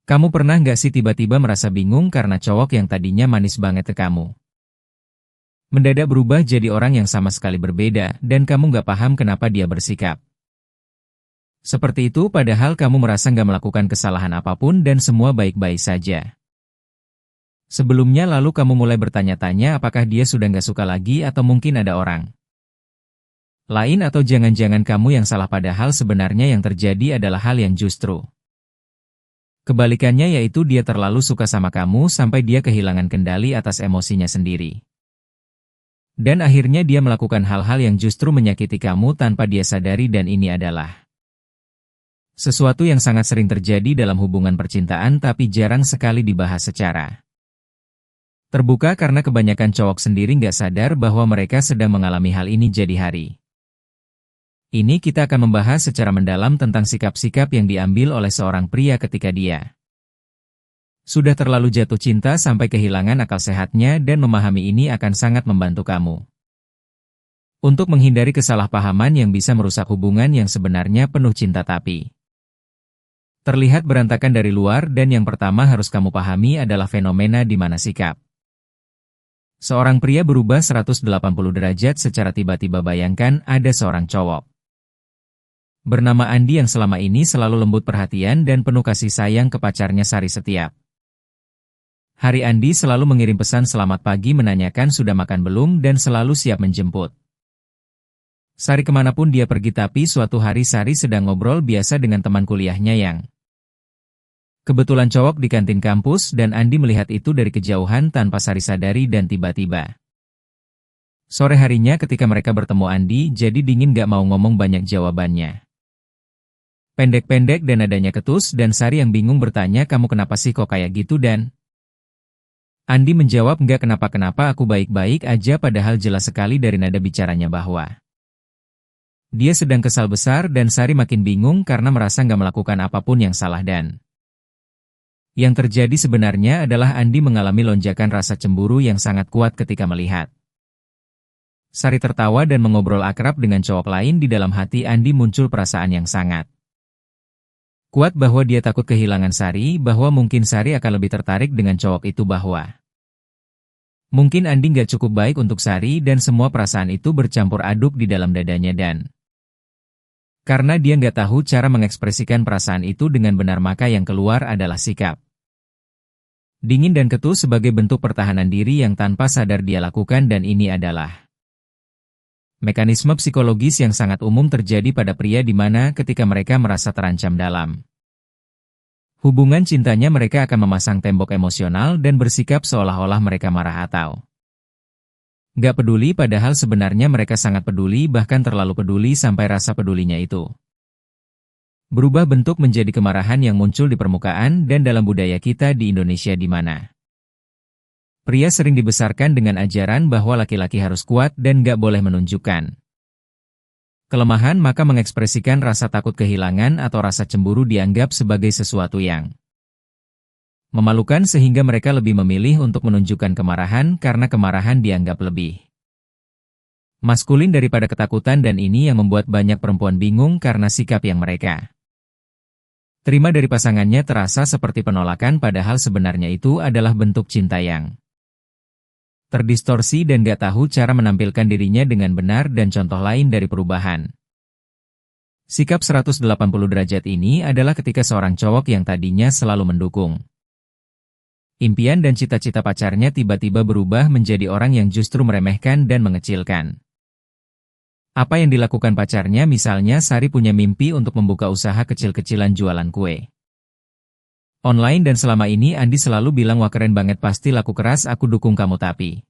Kamu pernah nggak sih tiba-tiba merasa bingung karena cowok yang tadinya manis banget ke kamu mendadak berubah jadi orang yang sama sekali berbeda dan kamu nggak paham kenapa dia bersikap seperti itu padahal kamu merasa nggak melakukan kesalahan apapun dan semua baik-baik saja. Sebelumnya lalu kamu mulai bertanya-tanya apakah dia sudah nggak suka lagi atau mungkin ada orang lain atau jangan-jangan kamu yang salah padahal sebenarnya yang terjadi adalah hal yang justru kebalikannya yaitu dia terlalu suka sama kamu sampai dia kehilangan kendali atas emosinya sendiri. Dan akhirnya dia melakukan hal-hal yang justru menyakiti kamu tanpa dia sadari dan ini adalah sesuatu yang sangat sering terjadi dalam hubungan percintaan tapi jarang sekali dibahas secara terbuka karena kebanyakan cowok sendiri nggak sadar bahwa mereka sedang mengalami hal ini jadi hari. Ini kita akan membahas secara mendalam tentang sikap-sikap yang diambil oleh seorang pria ketika dia sudah terlalu jatuh cinta sampai kehilangan akal sehatnya dan memahami ini akan sangat membantu kamu untuk menghindari kesalahpahaman yang bisa merusak hubungan yang sebenarnya penuh cinta tapi terlihat berantakan dari luar dan yang pertama harus kamu pahami adalah fenomena di mana sikap seorang pria berubah 180 derajat secara tiba-tiba. Bayangkan ada seorang cowok bernama Andi yang selama ini selalu lembut perhatian dan penuh kasih sayang ke pacarnya Sari setiap hari. Andi selalu mengirim pesan selamat pagi menanyakan sudah makan belum dan selalu siap menjemput Sari kemanapun dia pergi tapi suatu hari Sari sedang ngobrol biasa dengan teman kuliahnya yang kebetulan cowok di kantin kampus dan Andi melihat itu dari kejauhan tanpa Sari sadari dan tiba-tiba sore harinya ketika mereka bertemu Andi jadi dingin gak mau ngomong banyak jawabannya. Pendek-pendek dan nadanya ketus dan Sari yang bingung bertanya kamu kenapa sih kok kayak gitu dan Andi menjawab nggak kenapa-kenapa aku baik-baik aja padahal jelas sekali dari nada bicaranya bahwa dia sedang kesal besar dan Sari makin bingung karena merasa nggak melakukan apapun yang salah dan yang terjadi sebenarnya adalah Andi mengalami lonjakan rasa cemburu yang sangat kuat ketika melihat Sari tertawa dan mengobrol akrab dengan cowok lain. Di dalam hati Andi muncul perasaan yang sangat kuat bahwa dia takut kehilangan Sari, bahwa mungkin Sari akan lebih tertarik dengan cowok itu, bahwa mungkin Andi nggak cukup baik untuk Sari dan semua perasaan itu bercampur aduk di dalam dadanya dan karena dia nggak tahu cara mengekspresikan perasaan itu dengan benar maka yang keluar adalah sikap dingin dan ketus sebagai bentuk pertahanan diri yang tanpa sadar dia lakukan dan ini adalah mekanisme psikologis yang sangat umum terjadi pada pria di mana ketika mereka merasa terancam dalam hubungan cintanya mereka akan memasang tembok emosional dan bersikap seolah-olah mereka marah atau nggak peduli padahal sebenarnya mereka sangat peduli bahkan terlalu peduli sampai rasa pedulinya itu berubah bentuk menjadi kemarahan yang muncul di permukaan dan dalam budaya kita di Indonesia di mana pria sering dibesarkan dengan ajaran bahwa laki-laki harus kuat dan gak boleh menunjukkan kelemahan maka mengekspresikan rasa takut kehilangan atau rasa cemburu dianggap sebagai sesuatu yang memalukan sehingga mereka lebih memilih untuk menunjukkan kemarahan karena kemarahan dianggap lebih maskulin daripada ketakutan dan ini yang membuat banyak perempuan bingung karena sikap yang mereka terima dari pasangannya terasa seperti penolakan padahal sebenarnya itu adalah bentuk cinta yang terdistorsi dan gak tahu cara menampilkan dirinya dengan benar dan contoh lain dari perubahan sikap 180 derajat ini adalah ketika seorang cowok yang tadinya selalu mendukung impian dan cita-cita pacarnya tiba-tiba berubah menjadi orang yang justru meremehkan dan mengecilkan apa yang dilakukan pacarnya. Misalnya Sari punya mimpi untuk membuka usaha kecil-kecilan jualan kue online dan selama ini Andi selalu bilang wah keren banget pasti laku keras aku dukung kamu tapi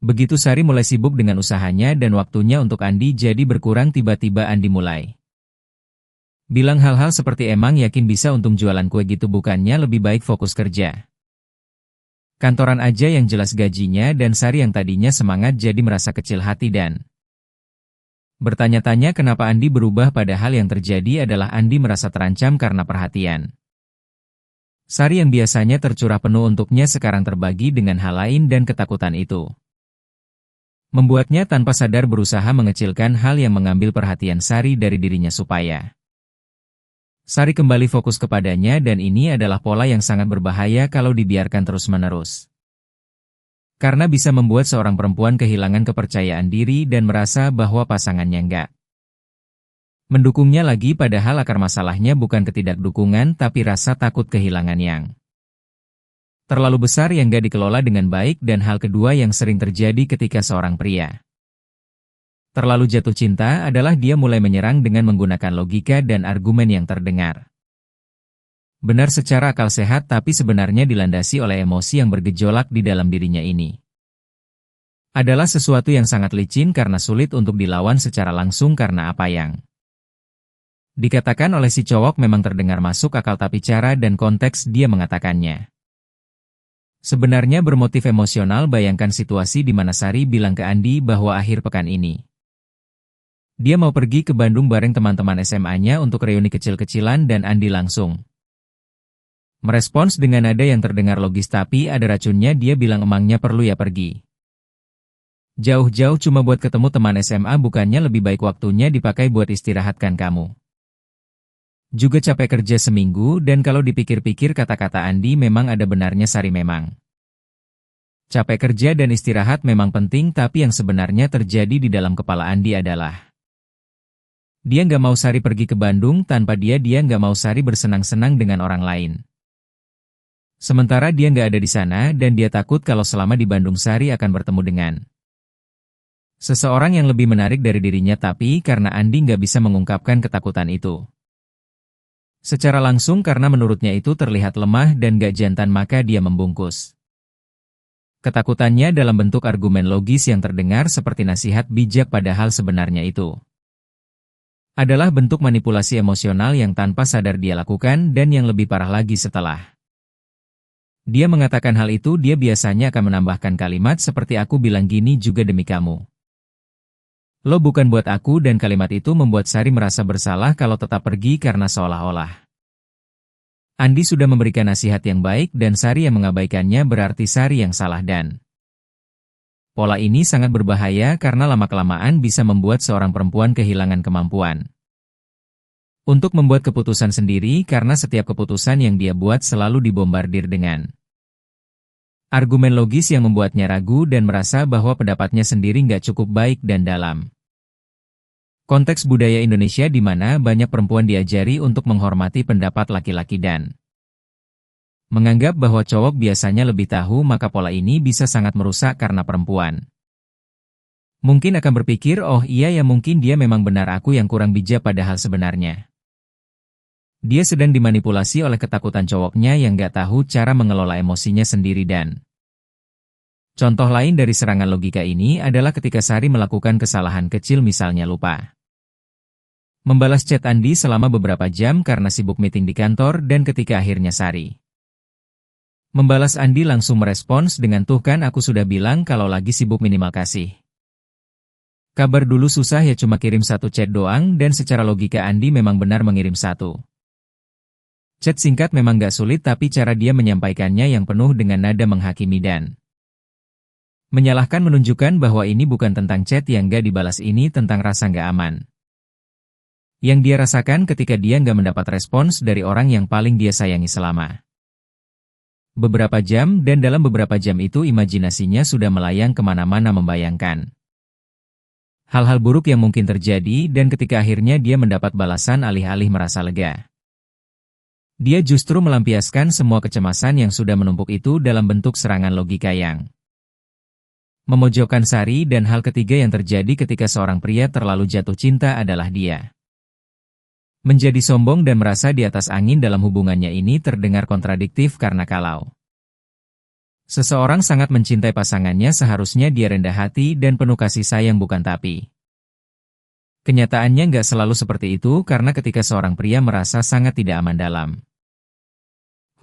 begitu Sari mulai sibuk dengan usahanya dan waktunya untuk Andi jadi berkurang tiba-tiba Andi mulai bilang hal-hal seperti emang yakin bisa untung jualan kue gitu bukannya lebih baik fokus kerja kantoran aja yang jelas gajinya dan Sari yang tadinya semangat jadi merasa kecil hati dan bertanya-tanya kenapa Andi berubah padahal yang terjadi adalah Andi merasa terancam karena perhatian Sari yang biasanya tercurah penuh untuknya sekarang terbagi dengan hal lain dan ketakutan itu membuatnya tanpa sadar berusaha mengecilkan hal yang mengambil perhatian Sari dari dirinya supaya Sari kembali fokus kepadanya dan ini adalah pola yang sangat berbahaya kalau dibiarkan terus-menerus. Karena bisa membuat seorang perempuan kehilangan kepercayaan diri dan merasa bahwa pasangannya enggak mendukungnya lagi, padahal akar masalahnya bukan ketidakdukungan tapi rasa takut kehilangan yang terlalu besar yang gak dikelola dengan baik. Dan hal kedua yang sering terjadi ketika seorang pria terlalu jatuh cinta adalah dia mulai menyerang dengan menggunakan logika dan argumen yang terdengar benar secara akal sehat tapi sebenarnya dilandasi oleh emosi yang bergejolak di dalam dirinya. Ini adalah sesuatu yang sangat licin karena sulit untuk dilawan secara langsung karena apa yang dikatakan oleh si cowok memang terdengar masuk akal tapi cara dan konteks dia mengatakannya sebenarnya bermotif emosional. Bayangkan situasi di mana Sari bilang ke Andi bahwa akhir pekan ini dia mau pergi ke Bandung bareng teman-teman SMA-nya untuk reuni kecil-kecilan dan Andi langsung merespons dengan nada yang terdengar logis tapi ada racunnya. Dia bilang emangnya perlu ya pergi jauh-jauh cuma buat ketemu teman SMA, bukannya lebih baik waktunya dipakai buat istirahatkan kamu juga capek kerja seminggu. Dan kalau dipikir-pikir kata-kata Andi memang ada benarnya. Sari memang capek kerja dan istirahat memang penting, tapi yang sebenarnya terjadi di dalam kepala Andi adalah dia nggak mau Sari pergi ke Bandung tanpa dia nggak mau Sari bersenang-senang dengan orang lain. Sementara dia nggak ada di sana dan dia takut kalau selama di Bandung Sari akan bertemu dengan seseorang yang lebih menarik dari dirinya, tapi karena Andi nggak bisa mengungkapkan ketakutan itu secara langsung karena menurutnya itu terlihat lemah dan gak jantan, maka dia membungkus ketakutannya dalam bentuk argumen logis yang terdengar seperti nasihat bijak, padahal sebenarnya itu adalah bentuk manipulasi emosional yang tanpa sadar dia lakukan. Dan yang lebih parah lagi, setelah dia mengatakan hal itu, dia biasanya akan menambahkan kalimat seperti aku bilang gini juga demi kamu. Lo bukan buat aku, dan kalimat itu membuat Sari merasa bersalah kalau tetap pergi karena seolah-olah Andi sudah memberikan nasihat yang baik dan Sari yang mengabaikannya, berarti Sari yang salah. Dan pola ini sangat berbahaya karena lama-kelamaan bisa membuat seorang perempuan kehilangan kemampuan untuk membuat keputusan sendiri karena setiap keputusan yang dia buat selalu dibombardir dengan argumen logis yang membuatnya ragu dan merasa bahwa pendapatnya sendiri nggak cukup baik. Dan dalam konteks budaya Indonesia di mana banyak perempuan diajari untuk menghormati pendapat laki-laki dan menganggap bahwa cowok biasanya lebih tahu, maka pola ini bisa sangat merusak karena perempuan mungkin akan berpikir, oh iya ya mungkin dia memang benar, aku yang kurang bijak, padahal sebenarnya dia sedang dimanipulasi oleh ketakutan cowoknya yang gak tahu cara mengelola emosinya sendiri. Dan contoh lain dari serangan logika ini adalah ketika Sari melakukan kesalahan kecil, misalnya lupa membalas chat Andi selama beberapa jam karena sibuk meeting di kantor, dan ketika akhirnya Sari membalas, Andi langsung merespons dengan tuh kan aku sudah bilang kalau lagi sibuk, minimal kasih kabar dulu, susah ya cuma kirim satu chat doang. Dan secara logika Andi memang benar mengirim satu chat singkat, memang gak sulit, tapi cara dia menyampaikannya yang penuh dengan nada menghakimi dan menyalahkan menunjukkan bahwa ini bukan tentang chat yang gak dibalas, ini tentang rasa gak aman yang dia rasakan ketika dia gak mendapat respons dari orang yang paling dia sayangi selama beberapa jam. Dan dalam beberapa jam itu imajinasinya sudah melayang kemana-mana membayangkan hal-hal buruk yang mungkin terjadi. Dan ketika akhirnya dia mendapat balasan, alih-alih merasa lega, dia justru melampiaskan semua kecemasan yang sudah menumpuk itu dalam bentuk serangan logika yang memojokkan Sari. Dan hal ketiga yang terjadi ketika seorang pria terlalu jatuh cinta adalah dia menjadi sombong dan merasa di atas angin dalam hubungannya. Ini terdengar kontradiktif karena kalau seseorang sangat mencintai pasangannya, seharusnya dia rendah hati dan penuh kasih sayang, bukan, tapi kenyataannya nggak selalu seperti itu karena ketika seorang pria merasa sangat tidak aman dalam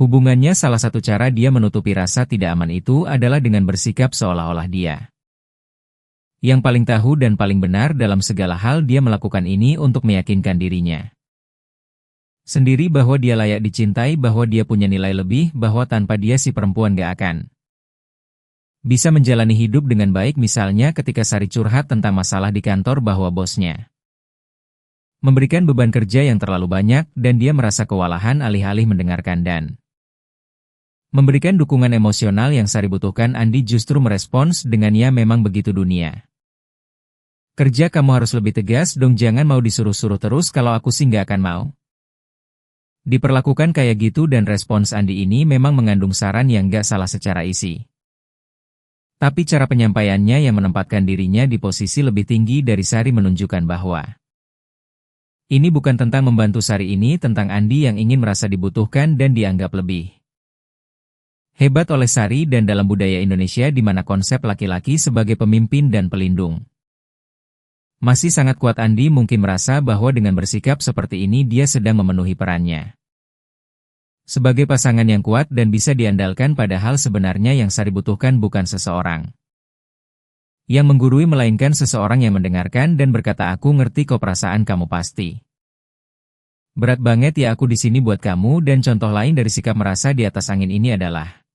hubungannya, salah satu cara dia menutupi rasa tidak aman itu adalah dengan bersikap seolah-olah dia yang paling tahu dan paling benar dalam segala hal. Dia melakukan ini untuk meyakinkan dirinya sendiri bahwa dia layak dicintai, bahwa dia punya nilai lebih, bahwa tanpa dia si perempuan gak akan bisa menjalani hidup dengan baik. Misalnya ketika Sari curhat tentang masalah di kantor bahwa bosnya Memberikan beban kerja yang terlalu banyak dan dia merasa kewalahan alih-alih mendengarkan dan memberikan dukungan emosional yang Sari butuhkan. Andi justru merespons dengan ya memang begitu dunia. Kerja kamu harus lebih tegas dong, jangan mau disuruh-suruh terus, kalau aku sih nggak akan mau. Diperlakukan kayak gitu dan respons Andi ini memang mengandung saran yang nggak salah secara isi. Tapi cara penyampaiannya yang menempatkan dirinya di posisi lebih tinggi dari Sari menunjukkan bahwa ini bukan tentang membantu Sari, ini tentang Andi yang ingin merasa dibutuhkan dan dianggap lebih hebat oleh Sari dan dalam budaya Indonesia di mana konsep laki-laki sebagai pemimpin dan pelindung masih sangat kuat. Andi mungkin merasa bahwa dengan bersikap seperti ini dia sedang memenuhi perannya sebagai pasangan yang kuat dan bisa diandalkan, padahal sebenarnya yang Sari butuhkan bukan seseorang yang menggurui, melainkan seseorang yang mendengarkan dan berkata, aku ngerti kok perasaan kamu, pasti berat banget ya aku di sini buat kamu. Dan contoh lain dari sikap merasa di atas angin ini adalah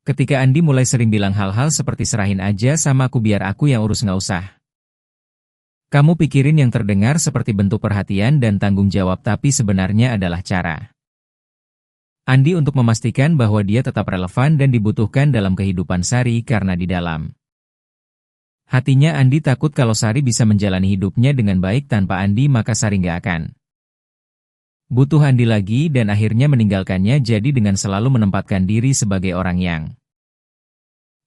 ketika Andi mulai sering bilang hal-hal seperti serahin aja sama aku, biar aku yang urus, nggak usah kamu pikirin, yang terdengar seperti bentuk perhatian dan tanggung jawab, tapi sebenarnya adalah cara Andi untuk memastikan bahwa dia tetap relevan dan dibutuhkan dalam kehidupan Sari, karena di dalam hatinya Andi takut kalau Sari bisa menjalani hidupnya dengan baik tanpa Andi, maka Sari nggak akan butuh Andi lagi dan akhirnya meninggalkannya. Jadi dengan selalu menempatkan diri sebagai orang yang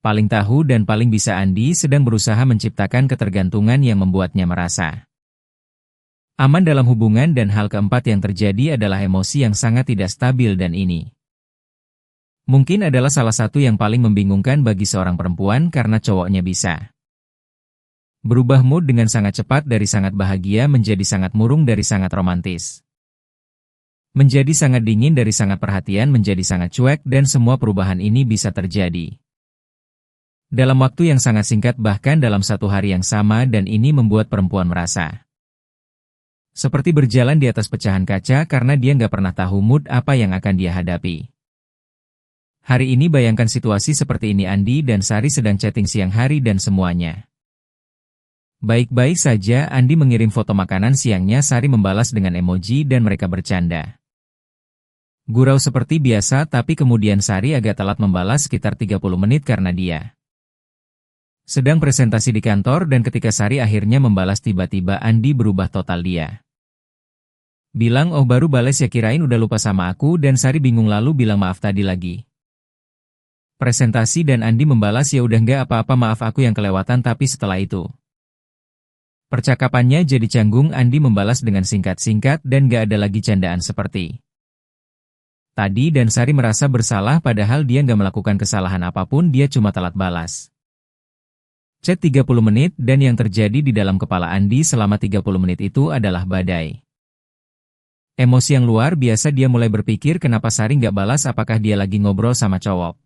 paling tahu dan paling bisa, Andi sedang berusaha menciptakan ketergantungan yang membuatnya merasa aman dalam hubungan. Dan hal keempat yang terjadi adalah emosi yang sangat tidak stabil, dan ini mungkin adalah salah satu yang paling membingungkan bagi seorang perempuan, karena cowoknya bisa berubah mood dengan sangat cepat, dari sangat bahagia menjadi sangat murung, dari sangat romantis menjadi sangat dingin, dari sangat perhatian menjadi sangat cuek, dan semua perubahan ini bisa terjadi dalam waktu yang sangat singkat, bahkan dalam satu hari yang sama, dan ini membuat perempuan merasa seperti berjalan di atas pecahan kaca karena dia nggak pernah tahu mood apa yang akan dia hadapi. Hari ini bayangkan situasi seperti ini, Andi dan Sari sedang chatting siang hari dan semuanya baik-baik saja. Andi mengirim foto makanan siangnya, Sari membalas dengan emoji dan mereka bercanda gurau seperti biasa, tapi kemudian Sari agak telat membalas sekitar 30 menit karena dia sedang presentasi di kantor, dan ketika Sari akhirnya membalas tiba-tiba Andi berubah total. Dia bilang, oh baru balas ya, kirain udah lupa sama aku. Dan Sari bingung lalu bilang, maaf tadi lagi presentasi. Dan Andi membalas, ya udah nggak apa-apa, maaf aku yang kelewatan. Tapi setelah itu percakapannya jadi canggung. Andi membalas dengan singkat-singkat dan gak ada lagi candaan seperti tadi. Dan Sari merasa bersalah padahal dia gak melakukan kesalahan apapun, dia cuma telat balas chat 30 menit. Dan yang terjadi di dalam kepala Andi selama 30 menit itu adalah badai emosi yang luar biasa. Dia mulai berpikir, kenapa Sari gak balas, apakah dia lagi ngobrol sama cowok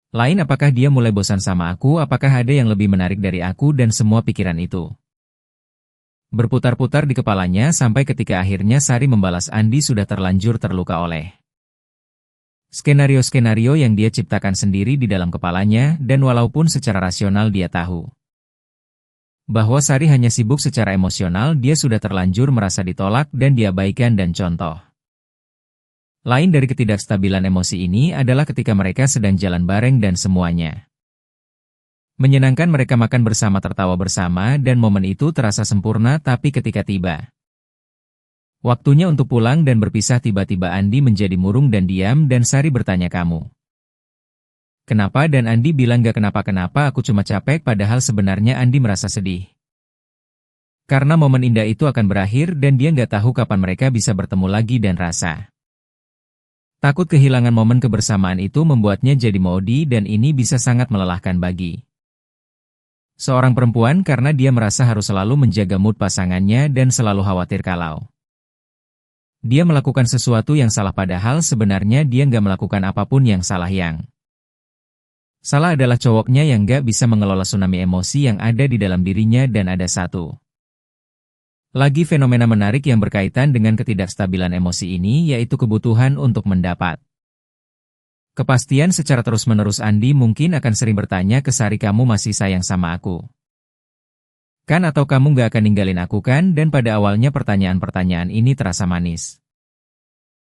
lain, apakah dia mulai bosan sama aku, apakah ada yang lebih menarik dari aku, dan semua pikiran itu berputar-putar di kepalanya sampai ketika akhirnya Sari membalas, Andi sudah terlanjur terluka oleh skenario-skenario yang dia ciptakan sendiri di dalam kepalanya. Dan walaupun secara rasional dia tahu bahwa Sari hanya sibuk secara emosional, dia sudah terlanjur merasa ditolak dan diabaikan. Dan contoh lain dari ketidakstabilan emosi ini adalah ketika mereka sedang jalan bareng dan semuanya menyenangkan, mereka makan bersama, tertawa bersama, dan momen itu terasa sempurna. Tapi ketika tiba waktunya untuk pulang dan berpisah, tiba-tiba Andi menjadi murung dan diam. Dan Sari bertanya, kamu kenapa? Dan Andi bilang, gak kenapa-kenapa, aku cuma capek. Padahal sebenarnya Andi merasa sedih karena momen indah itu akan berakhir dan dia gak tahu kapan mereka bisa bertemu lagi. Dan rasa takut kehilangan momen kebersamaan itu membuatnya jadi maudi, dan ini bisa sangat melelahkan bagi seorang perempuan karena dia merasa harus selalu menjaga mood pasangannya dan selalu khawatir kalau dia melakukan sesuatu yang salah, padahal sebenarnya dia nggak melakukan apapun yang salah. Yang salah adalah cowoknya yang nggak bisa mengelola tsunami emosi yang ada di dalam dirinya. Dan ada satu lagi fenomena menarik yang berkaitan dengan ketidakstabilan emosi ini, yaitu kebutuhan untuk mendapat kepastian secara terus-menerus. Andi mungkin akan sering bertanya ke Sari, kamu masih sayang sama aku? Kan atau kamu gak akan ninggalin aku kan? Dan pada awalnya pertanyaan-pertanyaan ini terasa manis.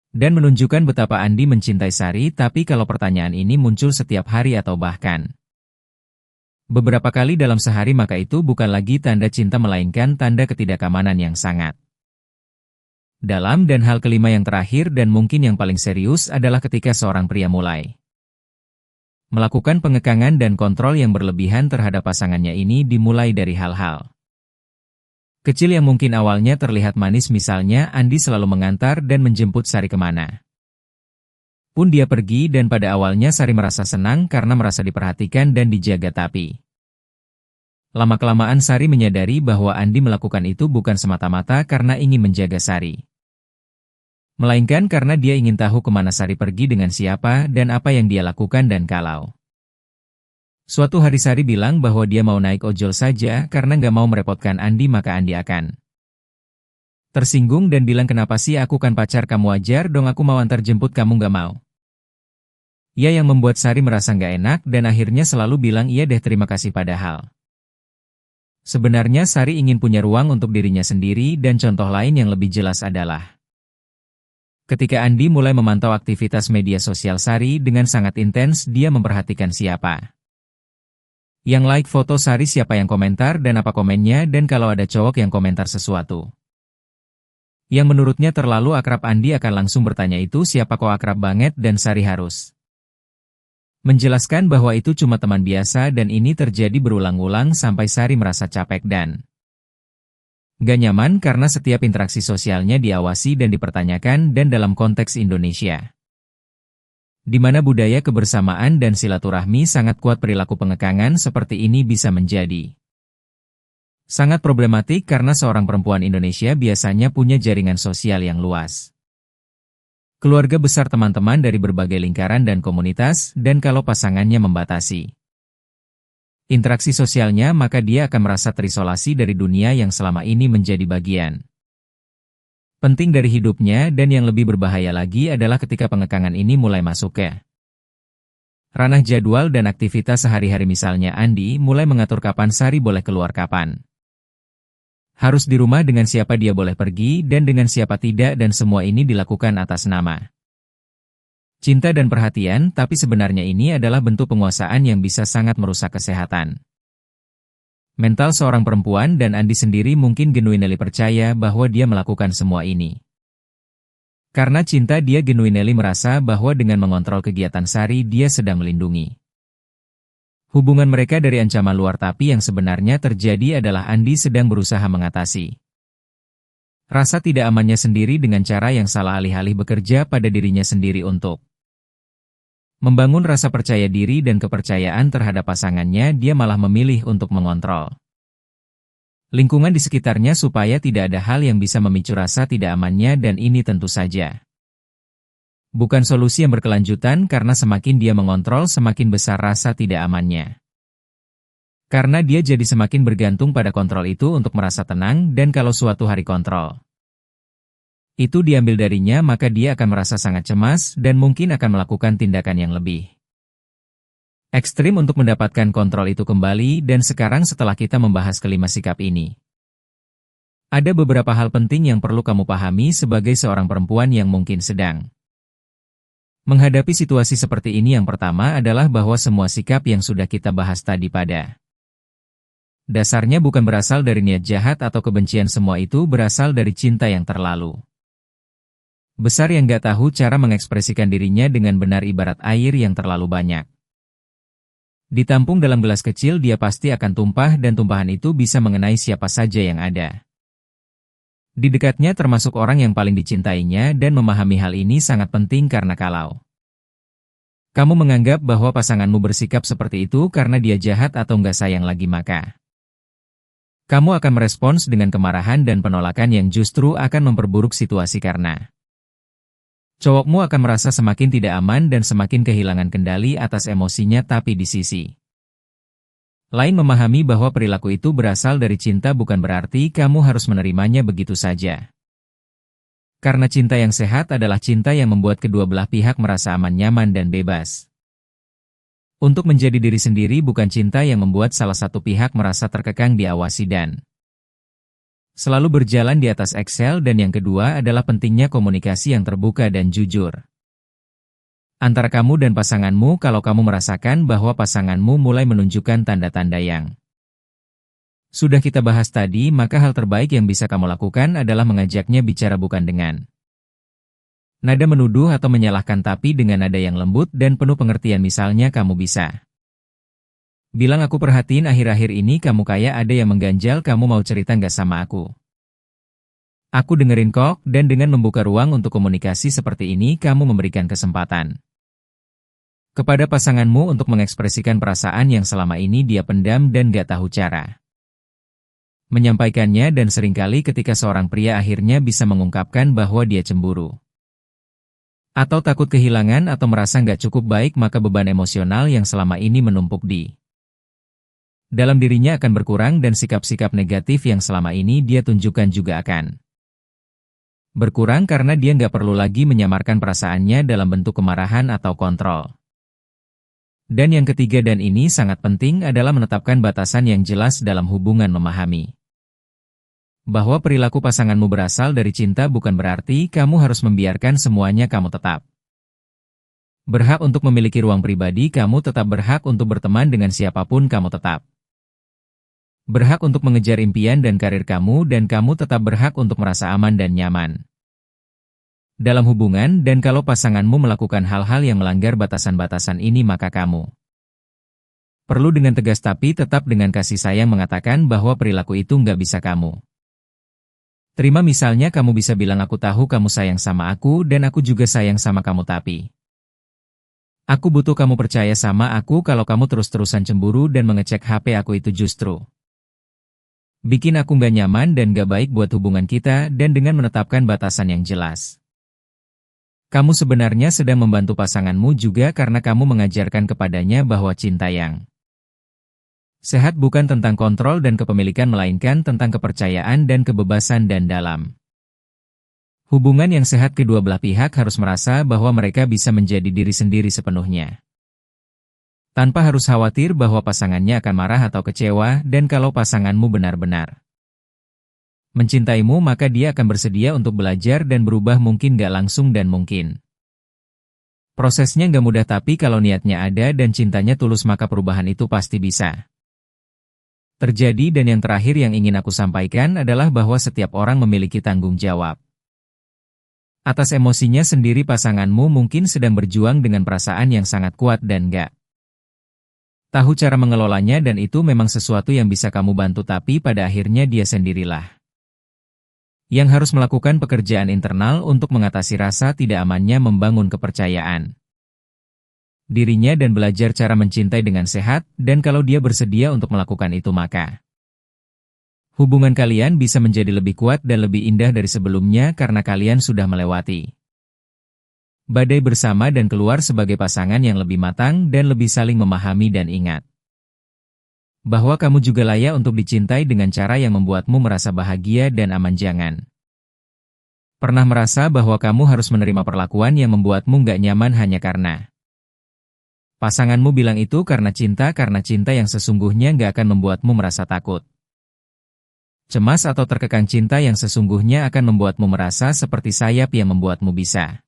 Dan menunjukkan betapa Andi mencintai Sari, tapi kalau pertanyaan ini muncul setiap hari atau bahkan beberapa kali dalam sehari, maka itu bukan lagi tanda cinta melainkan tanda ketidakamanan yang sangat dalam. Dan hal kelima yang terakhir dan mungkin yang paling serius adalah ketika seorang pria mulai melakukan pengekangan dan kontrol yang berlebihan terhadap pasangannya. Ini dimulai dari hal-hal kecil yang mungkin awalnya terlihat manis, misalnya Andi selalu mengantar dan menjemput Sari kemana pun dia pergi, dan pada awalnya Sari merasa senang karena merasa diperhatikan dan dijaga, tapi lama-kelamaan Sari menyadari bahwa Andi melakukan itu bukan semata-mata karena ingin menjaga Sari, melainkan karena dia ingin tahu kemana Sari pergi, dengan siapa, dan apa yang dia lakukan. Dan kalau suatu hari Sari bilang bahwa dia mau naik ojol saja karena nggak mau merepotkan Andi, maka Andi akan tersinggung dan bilang, kenapa sih, aku kan pacar kamu, wajar dong aku mau antar jemput, kamu nggak mau. Ya, yang membuat Sari merasa nggak enak dan akhirnya selalu bilang iya deh, terima kasih. Padahal sebenarnya Sari ingin punya ruang untuk dirinya sendiri. Dan contoh lain yang lebih jelas adalah ketika Andi mulai memantau aktivitas media sosial Sari dengan sangat intens. Dia memperhatikan siapa yang like foto Sari, siapa yang komentar dan apa komennya, dan kalau ada cowok yang komentar sesuatu yang menurutnya terlalu akrab, Andi akan langsung bertanya, itu siapa, kok akrab banget? Dan Sari harus menjelaskan bahwa itu cuma teman biasa, dan ini terjadi berulang-ulang sampai Sari merasa capek dan gak nyaman karena setiap interaksi sosialnya diawasi dan dipertanyakan. Dan dalam konteks Indonesia, di mana budaya kebersamaan dan silaturahmi sangat kuat, perilaku pengekangan seperti ini bisa menjadi sangat problematik karena seorang perempuan Indonesia biasanya punya jaringan sosial yang luas, keluarga besar, teman-teman dari berbagai lingkaran dan komunitas, dan kalau pasangannya membatasi interaksi sosialnya, maka dia akan merasa terisolasi dari dunia yang selama ini menjadi bagian penting dari hidupnya. Dan yang lebih berbahaya lagi adalah ketika pengekangan ini mulai masuk ke ranah jadwal dan aktivitas sehari-hari. Misalnya Andi mulai mengatur kapan Sari boleh keluar, kapan harus di rumah, dengan siapa dia boleh pergi dan dengan siapa tidak, dan semua ini dilakukan atas nama cinta dan perhatian, tapi sebenarnya ini adalah bentuk penguasaan yang bisa sangat merusak kesehatan mental seorang perempuan. Dan Andi sendiri mungkin genuinely percaya bahwa dia melakukan semua ini karena cinta. Dia genuinely merasa bahwa dengan mengontrol kegiatan Sari, dia sedang melindungi hubungan mereka dari ancaman luar, tapi yang sebenarnya terjadi adalah Andi sedang berusaha mengatasi rasa tidak amannya sendiri dengan cara yang salah. Alih-alih bekerja pada dirinya sendiri untuk membangun rasa percaya diri dan kepercayaan terhadap pasangannya, dia malah memilih untuk mengontrol lingkungan di sekitarnya supaya tidak ada hal yang bisa memicu rasa tidak amannya. Dan ini tentu saja bukan solusi yang berkelanjutan, karena semakin dia mengontrol, semakin besar rasa tidak amannya. Karena dia jadi semakin bergantung pada kontrol itu untuk merasa tenang, dan kalau suatu hari kontrol itu diambil darinya, maka dia akan merasa sangat cemas dan mungkin akan melakukan tindakan yang lebih ekstrim untuk mendapatkan kontrol itu kembali. Dan sekarang setelah kita membahas kelima sikap ini, ada beberapa hal penting yang perlu kamu pahami sebagai seorang perempuan yang mungkin sedang menghadapi situasi seperti ini. Yang pertama adalah bahwa semua sikap yang sudah kita bahas tadi pada dasarnya bukan berasal dari niat jahat atau kebencian, semua itu berasal dari cinta yang terlalu besar yang gak tahu cara mengekspresikan dirinya dengan benar, ibarat air yang terlalu banyak ditampung dalam gelas kecil, dia pasti akan tumpah, dan tumpahan itu bisa mengenai siapa saja yang ada di dekatnya, termasuk orang yang paling dicintainya. Dan memahami hal ini sangat penting karena kalau kamu menganggap bahwa pasanganmu bersikap seperti itu karena dia jahat atau nggak sayang lagi, maka kamu akan merespons dengan kemarahan dan penolakan yang justru akan memperburuk situasi, karena cowokmu akan merasa semakin tidak aman dan semakin kehilangan kendali atas emosinya. Tapi di sisi lain, memahami bahwa perilaku itu berasal dari cinta bukan berarti kamu harus menerimanya begitu saja. Karena cinta yang sehat adalah cinta yang membuat kedua belah pihak merasa aman, nyaman, dan bebas. Untuk menjadi diri sendiri bukan cinta yang membuat salah satu pihak merasa terkekang diawasi dan selalu berjalan di atas Excel, dan yang kedua adalah pentingnya komunikasi yang terbuka dan jujur antara kamu dan pasanganmu. Kalau kamu merasakan bahwa pasanganmu mulai menunjukkan tanda-tanda yang sudah kita bahas tadi, maka hal terbaik yang bisa kamu lakukan adalah mengajaknya bicara bukan dengan nada menuduh atau menyalahkan, tapi dengan nada yang lembut dan penuh pengertian. Misalnya kamu bisa bilang, aku perhatiin akhir-akhir ini kamu kayak ada yang mengganjal, kamu mau cerita nggak sama aku? Aku dengerin kok. Dan dengan membuka ruang untuk komunikasi seperti ini, kamu memberikan kesempatan kepada pasanganmu untuk mengekspresikan perasaan yang selama ini dia pendam dan gak tahu cara menyampaikannya. Dan seringkali ketika seorang pria akhirnya bisa mengungkapkan bahwa dia cemburu atau takut kehilangan atau merasa nggak cukup baik, maka beban emosional yang selama ini menumpuk di dalam dirinya akan berkurang, dan sikap-sikap negatif yang selama ini dia tunjukkan juga akan berkurang karena dia nggak perlu lagi menyamarkan perasaannya dalam bentuk kemarahan atau kontrol. Dan yang ketiga, dan ini sangat penting, adalah menetapkan batasan yang jelas dalam hubungan. Memahami bahwa perilaku pasanganmu berasal dari cinta bukan berarti kamu harus membiarkan semuanya. Kamu tetap berhak untuk memiliki ruang pribadi, kamu tetap berhak untuk berteman dengan siapapun, kamu tetap berhak untuk mengejar impian dan karir kamu, dan kamu tetap berhak untuk merasa aman dan nyaman dalam hubungan. Dan kalau pasanganmu melakukan hal-hal yang melanggar batasan-batasan ini, maka kamu perlu dengan tegas tapi tetap dengan kasih sayang mengatakan bahwa perilaku itu nggak bisa kamu terima. Misalnya kamu bisa bilang, aku tahu kamu sayang sama aku dan aku juga sayang sama kamu, tapi aku butuh kamu percaya sama aku. Kalau kamu terus-terusan cemburu dan mengecek HP aku, itu justru bikin aku nggak nyaman dan nggak baik buat hubungan kita. Dan dengan menetapkan batasan yang jelas, kamu sebenarnya sedang membantu pasanganmu juga, karena kamu mengajarkan kepadanya bahwa cinta yang sehat bukan tentang kontrol dan kepemilikan, melainkan tentang kepercayaan dan kebebasan. Dan dalam hubungan yang sehat, kedua belah pihak harus merasa bahwa mereka bisa menjadi diri sendiri sepenuhnya, tanpa harus khawatir bahwa pasangannya akan marah atau kecewa. Dan kalau pasanganmu benar-benar mencintaimu, maka dia akan bersedia untuk belajar dan berubah, mungkin gak langsung dan mungkin prosesnya gak mudah, tapi kalau niatnya ada dan cintanya tulus, maka perubahan itu pasti bisa terjadi. Dan yang terakhir yang ingin aku sampaikan adalah bahwa setiap orang memiliki tanggung jawab atas emosinya sendiri. Pasanganmu mungkin sedang berjuang dengan perasaan yang sangat kuat dan gak tahu cara mengelolanya, dan itu memang sesuatu yang bisa kamu bantu, tapi pada akhirnya dia sendirilah yang harus melakukan pekerjaan internal untuk mengatasi rasa tidak amannya, membangun kepercayaan dirinya dan belajar cara mencintai dengan sehat. Dan kalau dia bersedia untuk melakukan itu, maka hubungan kalian bisa menjadi lebih kuat dan lebih indah dari sebelumnya, karena kalian sudah melewati badai bersama dan keluar sebagai pasangan yang lebih matang dan lebih saling memahami. Dan ingat bahwa kamu juga layak untuk dicintai dengan cara yang membuatmu merasa bahagia dan aman. Jangan pernah merasa bahwa kamu harus menerima perlakuan yang membuatmu nggak nyaman hanya karena pasanganmu bilang itu. Karena cinta yang sesungguhnya nggak akan membuatmu merasa takut, cemas atau terkekang. Cinta yang sesungguhnya akan membuatmu merasa seperti sayap yang membuatmu bisa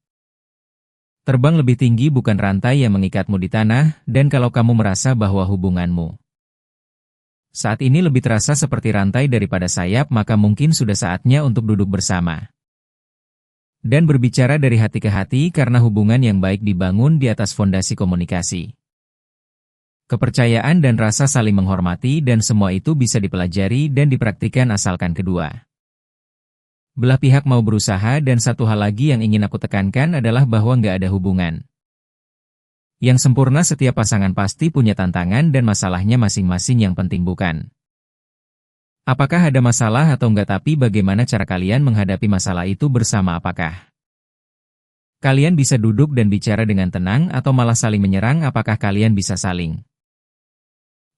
terbang lebih tinggi, bukan rantai yang mengikatmu di tanah. Dan kalau kamu merasa bahwa hubunganmu saat ini lebih terasa seperti rantai daripada sayap, maka mungkin sudah saatnya untuk duduk bersama dan berbicara dari hati ke hati, karena hubungan yang baik dibangun di atas fondasi komunikasi, kepercayaan dan rasa saling menghormati. Dan semua itu bisa dipelajari dan dipraktikkan asalkan kedua belah pihak mau berusaha. Dan satu hal lagi yang ingin aku tekankan adalah bahwa nggak ada hubungan yang sempurna. Setiap pasangan pasti punya tantangan dan masalahnya masing-masing. Yang penting bukan apakah ada masalah atau enggak, tapi bagaimana cara kalian menghadapi masalah itu bersama. Apakah kalian bisa duduk dan bicara dengan tenang atau malah saling menyerang? Apakah kalian bisa saling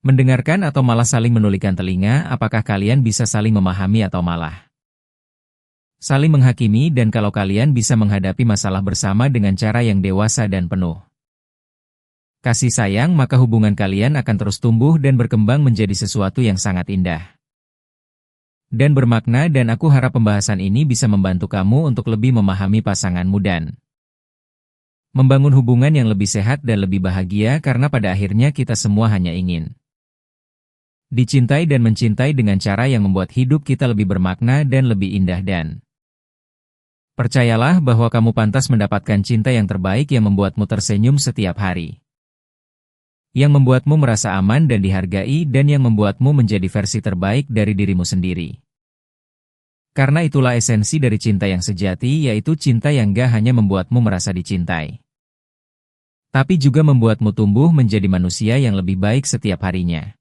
mendengarkan atau malah saling menulikan telinga? Apakah kalian bisa saling memahami atau malah saling menghakimi? Dan kalau kalian bisa menghadapi masalah bersama dengan cara yang dewasa dan penuh kasih sayang, maka hubungan kalian akan terus tumbuh dan berkembang menjadi sesuatu yang sangat indah dan bermakna, dan aku harap pembahasan ini bisa membantu kamu untuk lebih memahami pasanganmu dan membangun hubungan yang lebih sehat dan lebih bahagia, karena pada akhirnya kita semua hanya ingin dicintai dan mencintai dengan cara yang membuat hidup kita lebih bermakna dan lebih indah. Dan percayalah bahwa kamu pantas mendapatkan cinta yang terbaik yang membuatmu tersenyum setiap hari, yang membuatmu merasa aman dan dihargai, dan yang membuatmu menjadi versi terbaik dari dirimu sendiri. Karena itulah esensi dari cinta yang sejati, yaitu cinta yang gak hanya membuatmu merasa dicintai, tapi juga membuatmu tumbuh menjadi manusia yang lebih baik setiap harinya.